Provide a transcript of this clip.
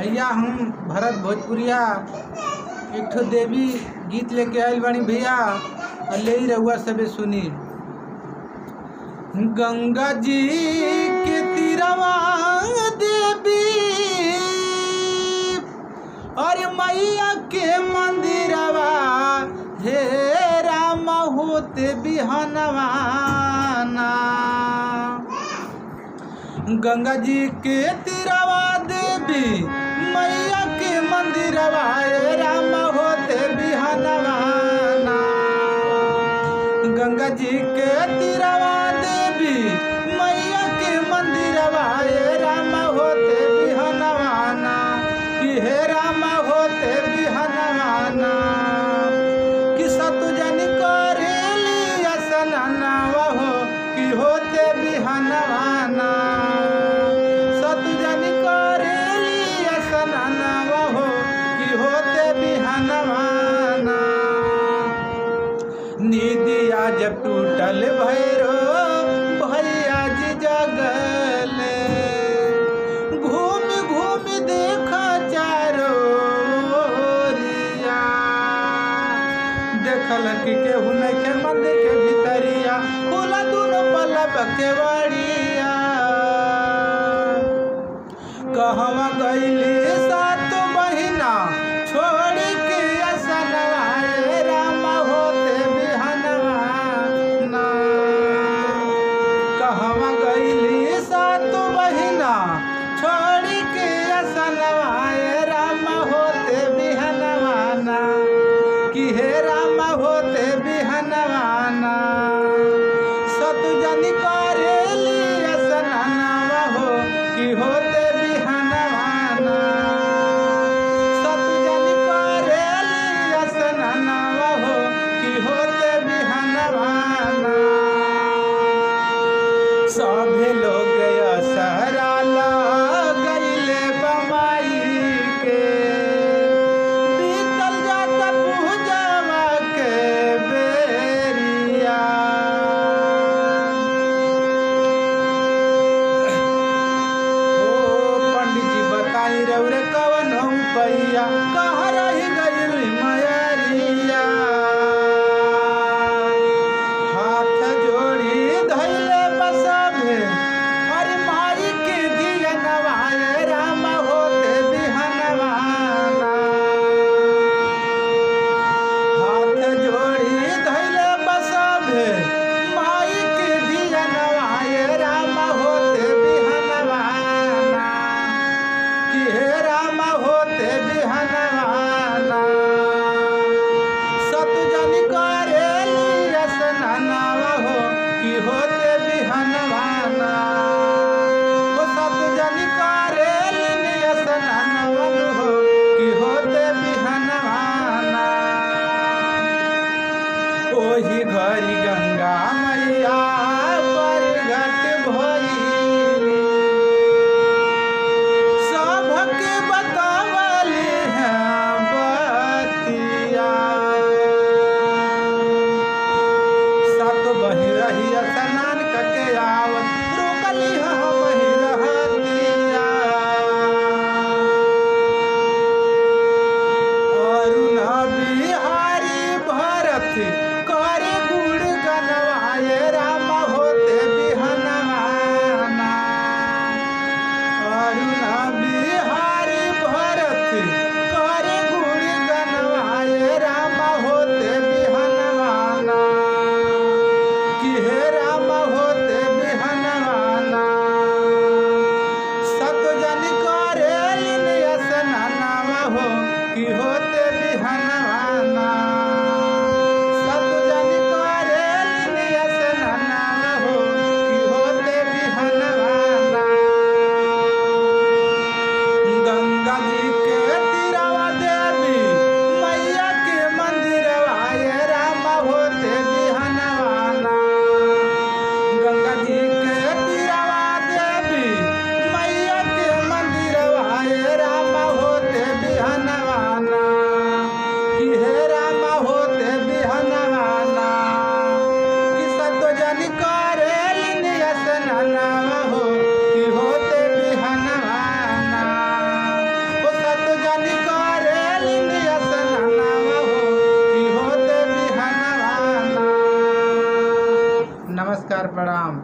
भैया हम भरत भोजपुरिया एक ठो देवी गीत लेके आयल बानी भैया, और ले ही रहुआ सबे सुनी। गंगा जी के तीरवा देवी और मैया के मंदिरवा, हे राम होते बिहनवा ना। गंगा जी के तीरवा देवी मैया के मंदिरवा, हे राम होते बिहनवा ना। गंगा जी के तीरवा देवी मैया के मंदिरवा, हे राम होते बिहनवा ना, कि हे राम होते बिहनवा ना। कि सतुजन करेली असननवा हो, कि होते बिहनवा ना। सतुजन करेली असननवा हो, कि होते बिहनवा ना। निदिया जब टूटल भैरो भैया जी जगले, घूम घूम देखा चारो ओरिया। देखल कि केहू नइखे मंदिर के भितरिया, खुला दुनो पलब के बड़िया। कहवा गइली सात बहिना छोड़ के असनवा, हे राम होते बिहनवा ना। कहवा गइली सात बहिना छोड़ के असनवा, हे राम होते बिहनवा ना, कि हे राम होते बिहनवा ना। सतुजन करेली असननवा हो, कि होते बिहनवा ना। सतुजन करेली असननवा हो, कि होते बिहनवा ना। सभे लोग असरा लगइले बमाई के, बीतल जाता पूजवा के बेरिया। ओ पंडित जी बताई रउरे कवन पैया, कहाँ रही गइली मयरिया। हाथ जोड़ी धइले बसभे अरे माई के दियनवा, हे राम होते बिहनवा ना। हाथ जोड़ी धइले बसभे माई के दियनवा, हे राम होते बिहनवा ना, कि हे राम होते बिहनवा ना। सतुजन करेली असननवा हो, कि होते बिहनवा ना। ओ सतुजन करेली असननवा हो, कि होते बिहनवा ना। ओही घड़ी गंगा मैया प्रगट भइली, सबके बतावली है नमस्कार प्रणाम।